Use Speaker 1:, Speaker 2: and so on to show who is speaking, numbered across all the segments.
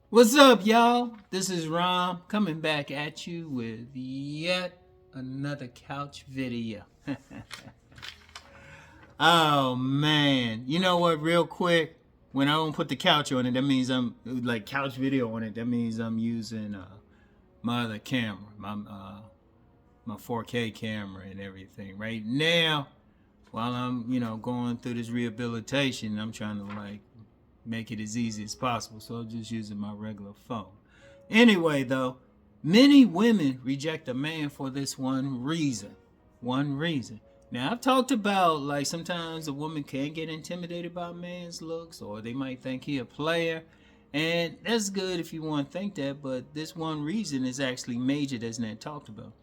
Speaker 1: What's up, y'all? This is Rom coming back at you with yet another couch video. Oh man, you know what? Real quick, when I don't put the couch on it, that means I'm like couch video on it. That means I'm using my other camera, my 4K camera and everything. Right now, while I'm going through this rehabilitation, I'm trying to like make it as easy as possible. So I'm just using my regular phone. Anyway, though, many women reject a man for this one reason. One reason. Now, I've talked about like sometimes a woman can get intimidated by a man's looks, or they might think he a player. And that's good if you want to think that, but this one reason is actually major that's not talked about.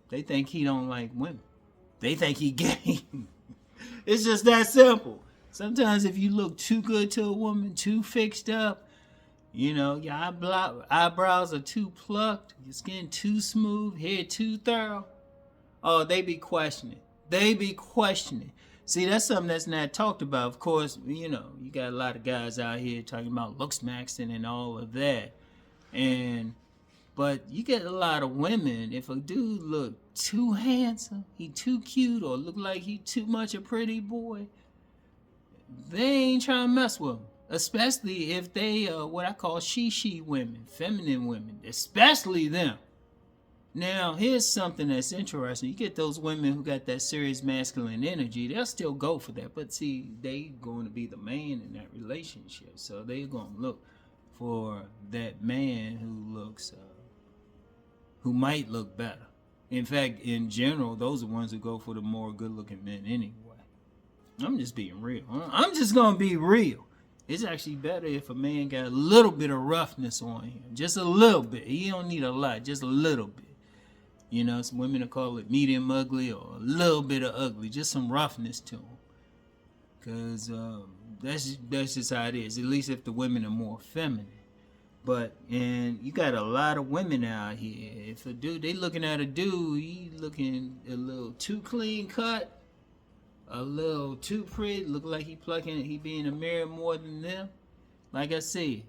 Speaker 1: They think he don't like women. They think he gay. It's just that simple. Sometimes if you look too good to a woman, too fixed up, your eyebrows are too plucked, your skin too smooth, hair too thorough. Oh, they be questioning. They be questioning. See, that's something that's not talked about. Of course, you got a lot of guys out here talking about looks maxing and all of that. But you get a lot of women, if a dude look too handsome, he too cute, or look like he too much a pretty boy, they ain't trying to mess with them. Especially if they what I call she women, feminine women, especially them. Now, here's something that's interesting. You get those women who got that serious masculine energy, they'll still go for that. But see, they going to be the man in that relationship. So they're going to look for that man who might look better. In fact, in general, those are the ones who go for the more good-looking men anyway. I'm just being real. I'm just going to be real. It's actually better if a man got a little bit of roughness on him. Just a little bit. He don't need a lot, just a little bit. Some women will call it medium ugly or a little bit of ugly. Just some roughness to him. Because that's just how it is. At least if the women are more feminine. And you got a lot of women out here. If a dude, they looking at a dude, he looking a little too clean cut, a little too pretty, look like he be in the mirror more than them. Like I said,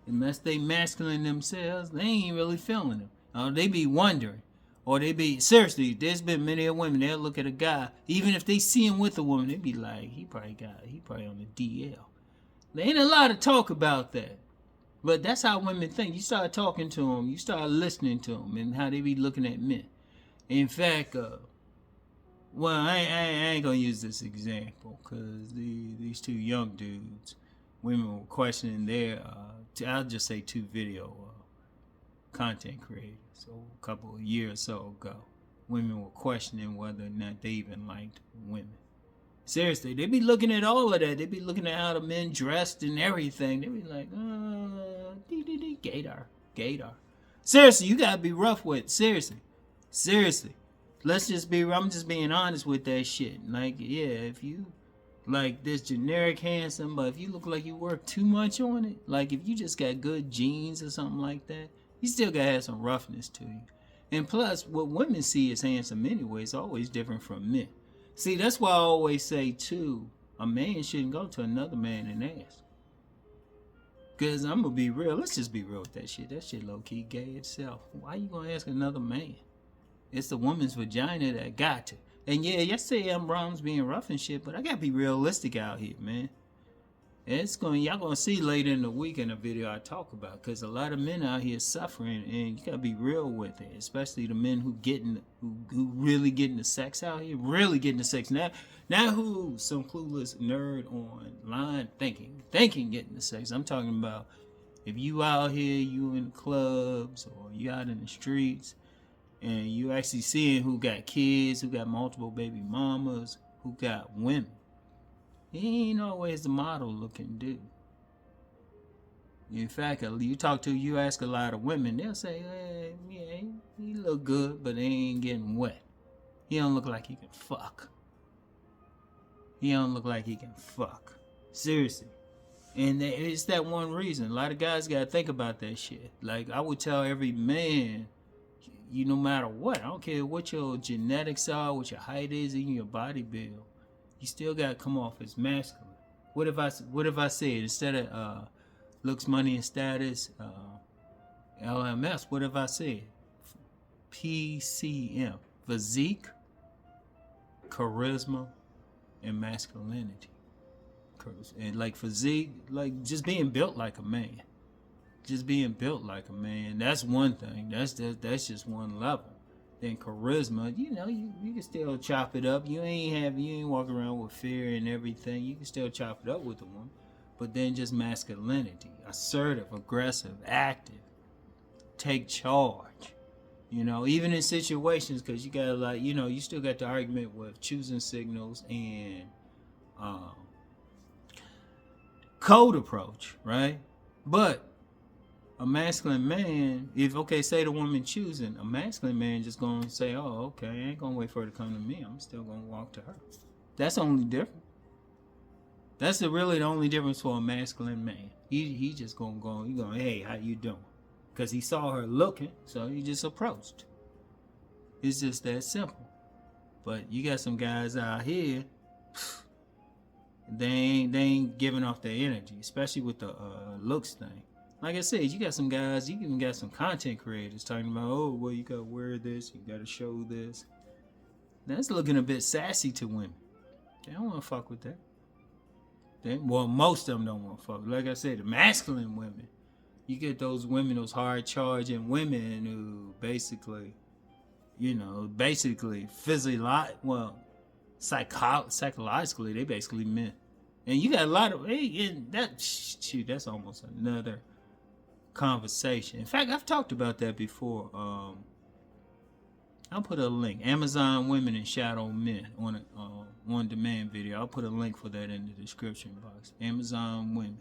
Speaker 1: unless they masculine themselves, they ain't really feeling them. They be wondering. Or they be, seriously, there's been many women, they'll look at a guy, even if they see him with a woman, they be like, he probably on the DL. There ain't a lot of talk about that. But that's how women think. You start talking to them, you start listening to them, and how they be looking at men. In fact, I ain't gonna use this example because these two young dudes, women were questioning their, I'll just say two video content creators. So a couple of years or so ago, women were questioning whether or not they even liked women. Seriously, they be looking at all of that. They be looking at how the men dressed and everything. They be like, gaydar. Seriously, you gotta be rough with it. Seriously. I'm just being honest with that shit. Like, yeah, if you like this generic handsome, but if you look like you work too much on it, like if you just got good genes or something like that, you still gotta have some roughness to you. And plus, what women see as handsome anyway is always different from men. See, that's why I always say, too, a man shouldn't go to another man and ask. Because I'm going to be real. Let's just be real with that shit. That shit low-key gay itself. Why you going to ask another man? It's the woman's vagina that got to. And yeah, yesterday Rom's being rough and shit, but I got to be realistic out here, man. Y'all gonna see later in the week in a video I talk about, because a lot of men out here suffering, and you gotta be real with it, especially the men who really getting the sex out here, really getting the sex. Not who some clueless nerd online thinking getting the sex. I'm talking about if you out here, you in clubs or you out in the streets, and you actually seeing who got kids, who got multiple baby mamas, who got women. He ain't always the model looking dude. In fact, you ask a lot of women, they'll say, yeah, he look good, but he ain't getting wet. He don't look like he can fuck. Seriously. And it's that one reason. A lot of guys gotta think about that shit. Like, I would tell every man, no matter what, I don't care what your genetics are, what your height is, even your body build, you still gotta come off as masculine. What if I said, instead of looks, money, and status. LMS. What have I said? PCM. Physique, charisma, and masculinity. And like physique, like just being built like a man. Just being built like a man. That's one thing. That's just one level. Then charisma, you can still chop it up. You ain't walking around with fear and everything. You can still chop it up with a woman. But then just masculinity, assertive, aggressive, active, take charge. Even in situations, because you got like, you still got the argument with choosing signals and code approach, right? But a masculine man, say the woman choosing, a masculine man just gonna say, oh, okay, I ain't gonna wait for her to come to me. I'm still gonna walk to her. That's the only difference. That's really the only difference for a masculine man. He just gonna go, hey, how you doing? Because he saw her looking, so he just approached. It's just that simple. But you got some guys out here, they ain't giving off their energy, especially with the looks thing. Like I said, you got some guys, you even got some content creators talking about, oh, well, you gotta wear this, you gotta show this. That's looking a bit sassy to women. They don't want to fuck with that. Most of them don't want to fuck. Like I said, the masculine women, you get those women, those hard charging women who basically, psychologically, they basically men. And you got a lot of, that's almost another conversation. In fact, I've talked about that before. I'll put a link. Amazon Women and Shadow Men on a on-demand video. I'll put a link for that in the description box. Amazon Women.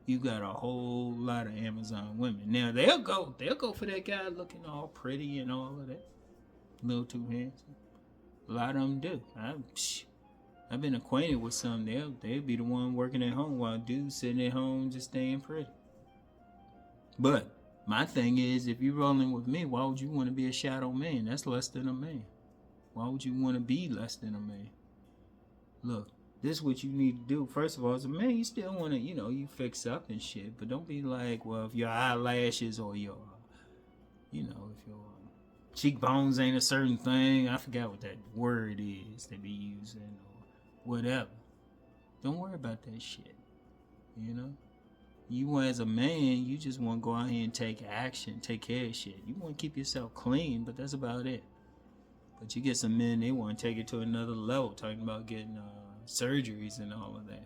Speaker 1: You got a whole lot of Amazon women. Now they'll go for that guy looking all pretty and all of that. A little too handsome. A lot of them do. I've been acquainted with some. They'll be the one working at home while dudes sitting at home just staying pretty. But my thing is, if you're rolling with me, why would you want to be a shadow man? That's less than a man. Why would you want to be less than a man? Look, this is what you need to do. First of all, as a man, you still want to, you fix up and shit. But don't be like, well, if your eyelashes or your, if your cheekbones ain't a certain thing. I forgot what that word is they be using or whatever. Don't worry about that shit. You as a man, you just want to go out here and take action, take care of shit. You want to keep yourself clean, but that's about it. But you get some men, they want to take it to another level, talking about getting surgeries and all of that.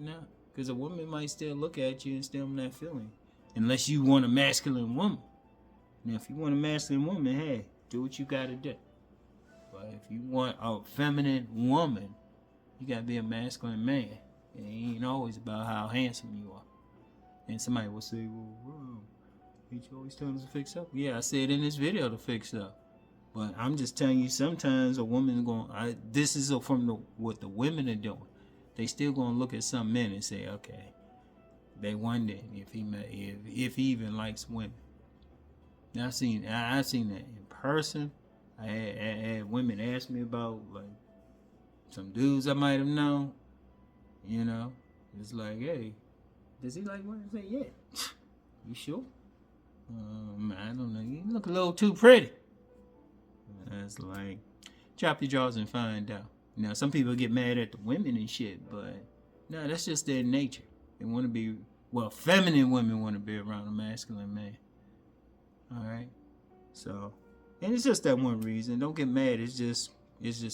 Speaker 1: No, because a woman might still look at you and still not feeling, unless you want a masculine woman. Now, if you want a masculine woman, hey, do what you got to do. But if you want a feminine woman, you got to be a masculine man. It ain't always about how handsome you are. And somebody will say, well, ain't you always telling us to fix up? Yeah, I said in this video to fix up. But I'm just telling you, sometimes a woman's going, this is from what the women are doing. They still going to look at some men and say, okay, they wonder if he even likes women. Now, I've seen that in person. I had women ask me about, like, some dudes I might have known. It's like, hey, does he like women? I say, yeah. You sure? I don't know. You look a little too pretty. It's like, drop your jaws and find out. Now, some people get mad at the women and shit, but no, that's just their nature. They want to be, feminine women want to be around a masculine man. All right? So, and it's just that one reason. Don't get mad. It's just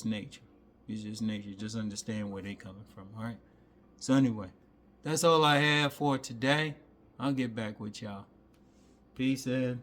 Speaker 1: nature. It's just nature. Just understand where they coming from. All right? So anyway, that's all I have for today. I'll get back with y'all. Peace and